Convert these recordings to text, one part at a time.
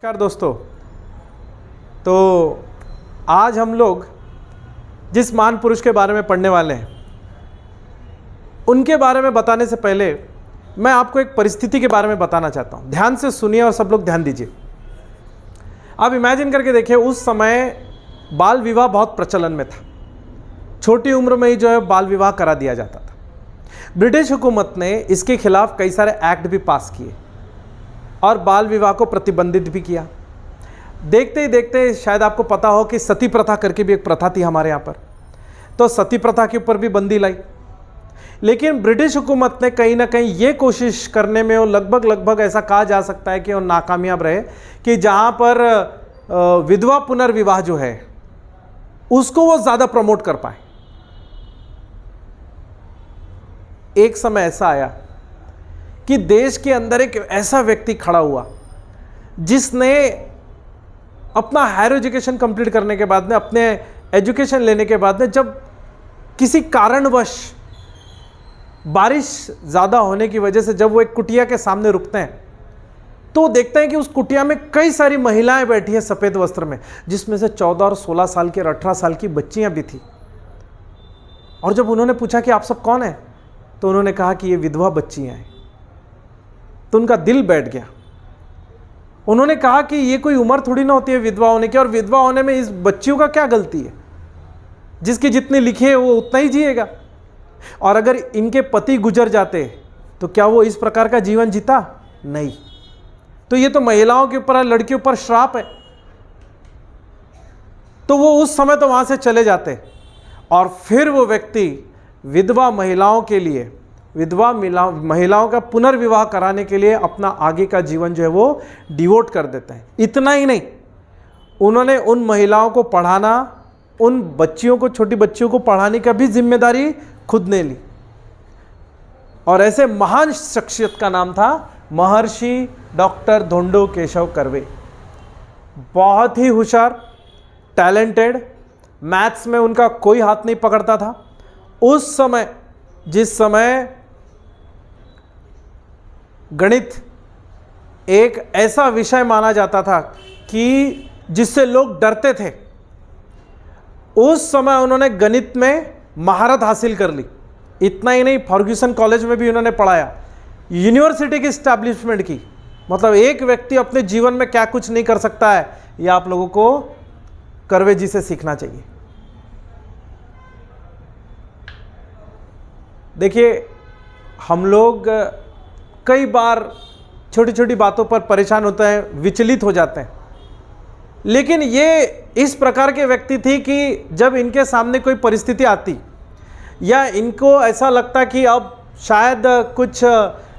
नमस्कार दोस्तों। तो आज हम लोग जिस महान पुरुष के बारे में पढ़ने वाले हैं उनके बारे में बताने से पहले मैं आपको एक परिस्थिति के बारे में बताना चाहता हूं। ध्यान से सुनिए और सब लोग ध्यान दीजिए। आप इमेजिन करके देखिए, उस समय बाल विवाह बहुत प्रचलन में था। छोटी उम्र में ही जो है बाल विवाह करा दिया जाता था। ब्रिटिश हुकूमत ने इसके खिलाफ कई सारे एक्ट भी पास किए और बाल विवाह को प्रतिबंधित भी किया। देखते ही देखते शायद आपको पता हो कि सती प्रथा करके भी एक प्रथा थी हमारे यहाँ पर, तो सती प्रथा के ऊपर भी बंदी लाई। लेकिन ब्रिटिश हुकूमत ने कहीं ना कहीं ये कोशिश करने में वो लगभग ऐसा कहा जा सकता है कि वो नाकामयाब रहे कि जहाँ पर विधवा पुनर्विवाह जो है उसको वो ज़्यादा प्रमोट कर पाए। एक समय ऐसा आया कि देश के अंदर एक ऐसा व्यक्ति खड़ा हुआ जिसने अपना हायर एजुकेशन कंप्लीट करने के बाद में, अपने एजुकेशन लेने के बाद में, जब किसी कारणवश बारिश ज़्यादा होने की वजह से जब वो एक कुटिया के सामने रुकते हैं तो देखते हैं कि उस कुटिया में कई सारी महिलाएं बैठी हैं सफ़ेद वस्त्र में, जिसमें से 14 और 16 साल की और 18 साल की बच्चियां भी थी। और जब उन्होंने पूछा कि आप सब कौन हैं, तो उन्होंने कहा कि ये विधवा बच्चियां हैं। तो उनका दिल बैठ गया। उन्होंने कहा कि ये कोई उम्र थोड़ी ना होती है विधवा होने की, और विधवा होने में इस बच्चियों का क्या गलती है? जिसकी जितनी लिखी है वो उतना ही जिएगा। और अगर इनके पति गुजर जाते तो क्या वो इस प्रकार का जीवन जीता? नहीं। तो ये तो महिलाओं के ऊपर, लड़कियों पर श्राप है। तो वो उस समय तो वहां से चले जाते और फिर वो व्यक्ति विधवा महिलाओं के लिए, विधवा महिलाओं का पुनर्विवाह कराने के लिए अपना आगे का जीवन जो है वो डिवोट कर देते हैं। इतना ही नहीं, उन्होंने उन महिलाओं को पढ़ाना, उन बच्चियों को, छोटी बच्चियों को पढ़ाने का भी जिम्मेदारी खुद ने ली। और ऐसे महान शख्सियत का नाम था महर्षि डॉक्टर धोंडो केशव कर्वे। बहुत ही होशियार, टैलेंटेड, मैथ्स में उनका कोई हाथ नहीं पकड़ता था। उस समय, जिस समय गणित एक ऐसा विषय माना जाता था कि जिससे लोग डरते थे, उस समय उन्होंने गणित में महारत हासिल कर ली। इतना ही नहीं, फर्ग्यूसन कॉलेज में भी उन्होंने पढ़ाया, यूनिवर्सिटी की एस्टैब्लिशमेंट की। मतलब एक व्यक्ति अपने जीवन में क्या कुछ नहीं कर सकता है, यह आप लोगों को कर्वे जी से सीखना चाहिए। देखिए, हम लोग कई बार छोटी छोटी बातों पर परेशान होते हैं, विचलित हो जाते हैं। लेकिन ये इस प्रकार के व्यक्ति थी कि जब इनके सामने कोई परिस्थिति आती या इनको ऐसा लगता कि अब शायद कुछ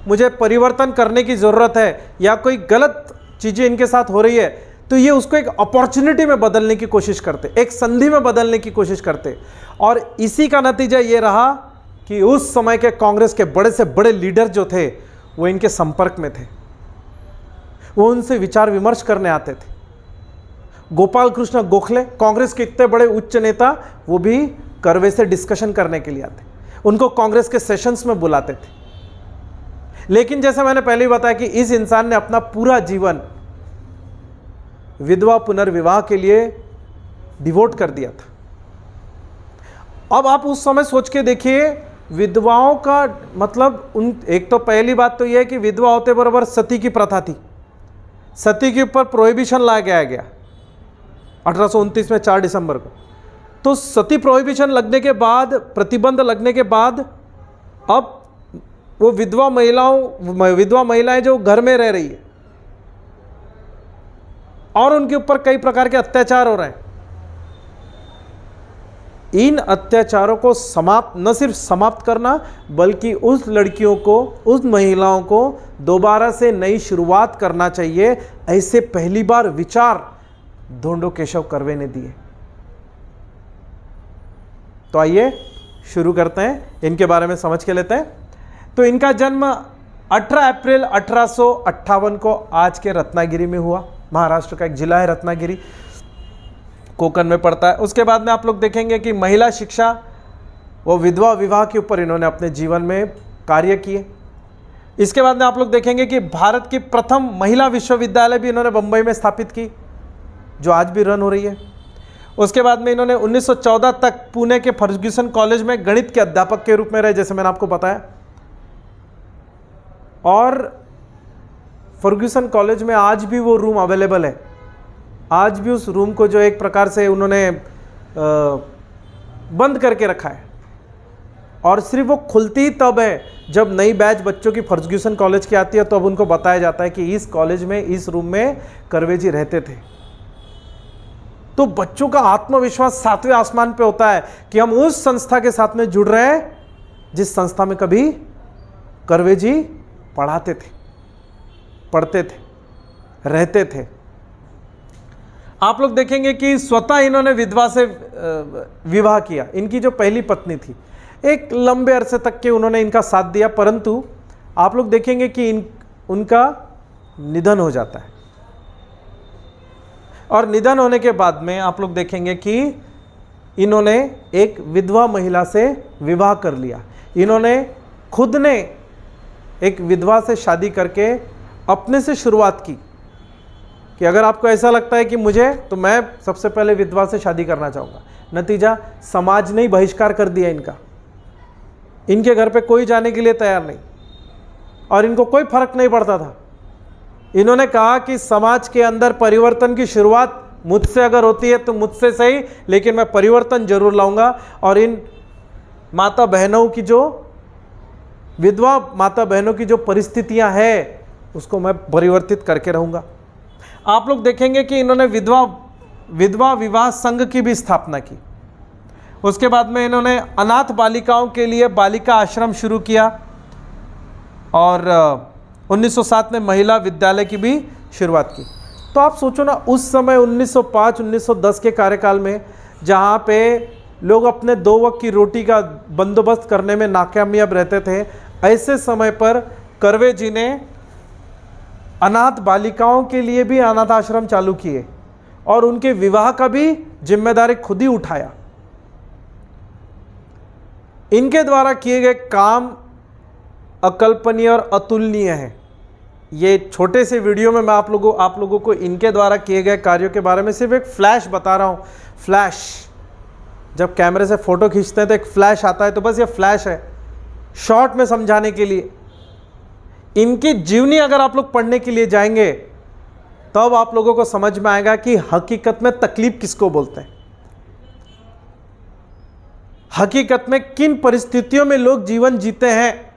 मुझे परिवर्तन करने की ज़रूरत है या कोई गलत चीज़ें इनके साथ हो रही है, तो ये उसको एक अपॉर्चुनिटी में बदलने की कोशिश करते, एक संधि में बदलने की कोशिश करते। और इसी का नतीजा ये रहा कि उस समय के कांग्रेस के बड़े से बड़े लीडर जो थे वो इनके संपर्क में थे, वो उनसे विचार विमर्श करने आते थे। गोपाल कृष्ण गोखले, कांग्रेस के इतने बड़े उच्च नेता, वो भी कर्वे से डिस्कशन करने के लिए आते, उनको कांग्रेस के सेशंस में बुलाते थे। लेकिन जैसे मैंने पहले ही बताया कि इस इंसान ने अपना पूरा जीवन विधवा पुनर्विवाह के लिए डिवोट कर दिया था। अब आप उस समय सोच के देखिए, विधवाओं का मतलब एक तो पहली बात तो यह है कि विधवा होते बराबर सती की प्रथा थी। सती के ऊपर प्रोहिबिशन लाया गया 1829 में 4 दिसंबर को। तो सती प्रोहिबिशन लगने के बाद, प्रतिबंध लगने के बाद, अब वो विधवा महिलाएं जो घर में रह रही है और उनके ऊपर कई प्रकार के अत्याचार हो रहे हैं। इन अत्याचारों को न सिर्फ समाप्त करना, बल्कि उस लड़कियों को, उस महिलाओं को दोबारा से नई शुरुआत करना चाहिए, ऐसे पहली बार विचार धोंडो केशव कर्वे ने दिए। तो आइए शुरू करते हैं, इनके बारे में समझ के लेते हैं। तो इनका जन्म 18 अप्रैल 1858 को आज के रत्नागिरी में हुआ। महाराष्ट्र का एक जिला है रत्नागिरी, कोकण में पड़ता है। उसके बाद में आप लोग देखेंगे कि महिला शिक्षा व विधवा विवाह के ऊपर इन्होंने अपने जीवन में कार्य किए। इसके बाद में आप लोग देखेंगे कि भारत की प्रथम महिला विश्वविद्यालय भी इन्होंने बंबई में स्थापित की, जो आज भी रन हो रही है। उसके बाद में इन्होंने 1914 तक पुणे के फर्ग्यूसन कॉलेज में गणित के अध्यापक के रूप में रहे, जैसे मैंने आपको बताया। और फर्ग्यूसन कॉलेज में आज भी वो रूम अवेलेबल है। आज भी उस रूम को जो एक प्रकार से उन्होंने बंद करके रखा है, और सिर्फ वो खुलती ही तब है जब नई बैच बच्चों की फर्ग्यूसन कॉलेज की आती है, तो अब उनको बताया जाता है कि इस कॉलेज में, इस रूम में कर्वे जी रहते थे। तो बच्चों का आत्मविश्वास 7वें आसमान पे होता है कि हम उस संस्था के साथ में जुड़ रहे हैं जिस संस्था में कभी कर्वे जी पढ़ाते थे, पढ़ते थे, रहते थे। आप लोग देखेंगे कि स्वतः इन्होंने विधवा से विवाह किया। इनकी जो पहली पत्नी थी, एक लंबे अरसे तक के उन्होंने इनका साथ दिया, परंतु आप लोग देखेंगे कि उनका निधन हो जाता है। और निधन होने के बाद में आप लोग देखेंगे कि इन्होंने एक विधवा महिला से विवाह कर लिया। इन्होंने खुद ने एक विधवा से शादी करके अपने से शुरुआत की कि अगर आपको ऐसा लगता है कि मुझे, तो मैं सबसे पहले विधवा से शादी करना चाहूँगा। नतीजा, समाज ने बहिष्कार कर दिया इनका। इनके घर पे कोई जाने के लिए तैयार नहीं, और इनको कोई फर्क नहीं पड़ता था। इन्होंने कहा कि समाज के अंदर परिवर्तन की शुरुआत मुझसे अगर होती है तो मुझसे सही, लेकिन मैं परिवर्तन जरूर लाऊंगा, और इन माता बहनों की जो, विधवा माता बहनों की जो परिस्थितियां हैं उसको मैं परिवर्तित करके रहूंगा। आप लोग देखेंगे कि इन्होंने विधवा विवाह संघ की भी स्थापना की। उसके बाद में इन्होंने अनाथ बालिकाओं के लिए बालिका आश्रम शुरू किया, और 1907 में महिला विद्यालय की भी शुरुआत की। तो आप सोचो ना, उस समय 1905-1910 के कार्यकाल में, जहाँ पे लोग अपने 2 वक्त की रोटी का बंदोबस्त करने में नाकामयाब रहते थे, ऐसे समय पर कर्वे जी ने अनाथ बालिकाओं के लिए भी अनाथ आश्रम चालू किए, और उनके विवाह का भी जिम्मेदारी खुद ही उठाया। इनके द्वारा किए गए काम अकल्पनीय और अतुलनीय है। ये छोटे से वीडियो में मैं आप लोगों को इनके द्वारा किए गए कार्यों के बारे में सिर्फ एक फ्लैश बता रहा हूँ। फ्लैश, जब कैमरे से फोटो खींचते हैं तो एक फ्लैश आता है, तो बस ये फ्लैश है शॉर्ट में समझाने के लिए। इनकी जीवनी अगर आप लोग पढ़ने के लिए जाएंगे तब आप लोगों को समझ में आएगा कि हकीकत में तकलीफ किसको बोलते हैं, हकीकत में किन परिस्थितियों में लोग जीवन जीते हैं,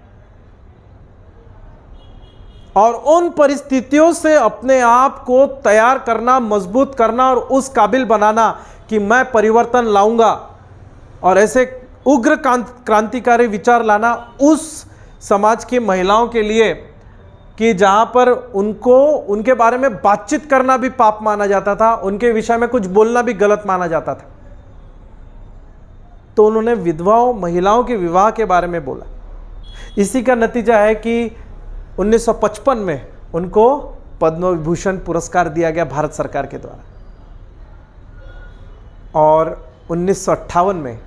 और उन परिस्थितियों से अपने आप को तैयार करना, मजबूत करना और उस काबिल बनाना कि मैं परिवर्तन लाऊंगा, और ऐसे उग्र क्रांतिकारी विचार लाना उस समाज की महिलाओं के लिए कि जहां पर उनके बारे में बातचीत करना भी पाप माना जाता था, उनके विषय में कुछ बोलना भी गलत माना जाता था। तो उन्होंने विधवाओं, महिलाओं के विवाह के बारे में बोला। इसी का नतीजा है कि 1955 में उनको पद्म विभूषण पुरस्कार दिया गया भारत सरकार के द्वारा, और 1958 में,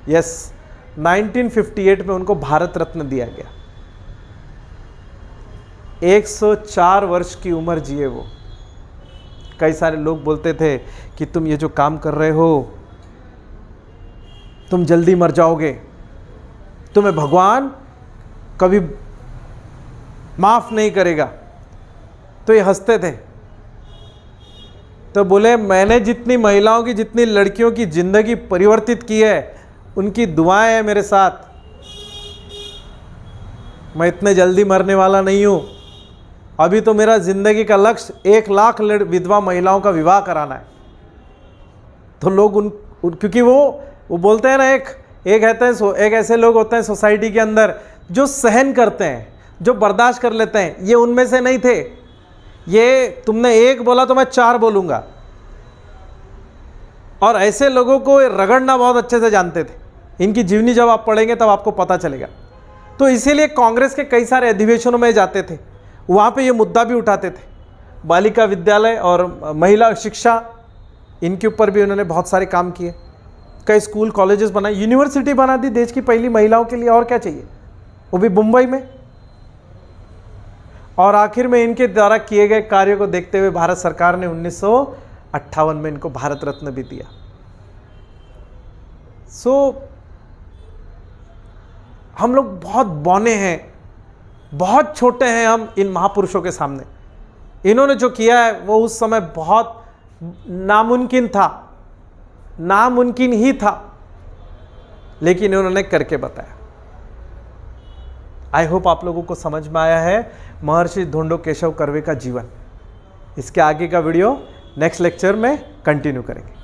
1958 में उनको भारत रत्न दिया गया। 104 वर्ष की उम्र जिए वो। कई सारे लोग बोलते थे कि तुम ये जो काम कर रहे हो, तुम जल्दी मर जाओगे, तुम्हें भगवान कभी माफ नहीं करेगा। तो ये हंसते थे। तो बोले, मैंने जितनी महिलाओं की, जितनी लड़कियों की जिंदगी परिवर्तित की है, उनकी दुआएं हैं मेरे साथ। मैं इतने जल्दी मरने वाला नहीं हूं। अभी तो मेरा जिंदगी का लक्ष्य 1 लाख विधवा महिलाओं का विवाह कराना है। तो लोग क्योंकि वो बोलते हैं ना, एक ऐसे लोग होते हैं सोसाइटी के अंदर जो सहन करते हैं, जो बर्दाश्त कर लेते हैं। ये उनमें से नहीं थे। ये तुमने 1 बोला तो मैं 4 बोलूंगा। और ऐसे लोगों को रगड़ना बहुत अच्छे से जानते थे। इनकी जीवनी जब आप पढ़ेंगे तब आपको पता चलेगा। तो इसीलिए कांग्रेस के कई सारे अधिवेशनों में जाते थे, वहाँ पे ये मुद्दा भी उठाते थे। बालिका विद्यालय और महिला शिक्षा, इनके ऊपर भी उन्होंने बहुत सारे काम किए। कई स्कूल कॉलेजेस बनाए, यूनिवर्सिटी बना दी देश की पहली महिलाओं के लिए। और क्या चाहिए वो भी मुंबई में। और आखिर में इनके द्वारा किए गए कार्यों को देखते हुए भारत सरकार ने 1958 में इनको भारत रत्न भी दिया। हम लोग बहुत बौने हैं, बहुत छोटे हैं हम इन महापुरुषों के सामने। इन्होंने जो किया है वो उस समय बहुत नामुमकिन था, नामुमकिन ही था, लेकिन इन्होंने करके बताया। आई होप आप लोगों को समझ में आया है महर्षि ढोंडो केशव कर्वे का जीवन। इसके आगे का वीडियो नेक्स्ट लेक्चर में कंटिन्यू करेंगे।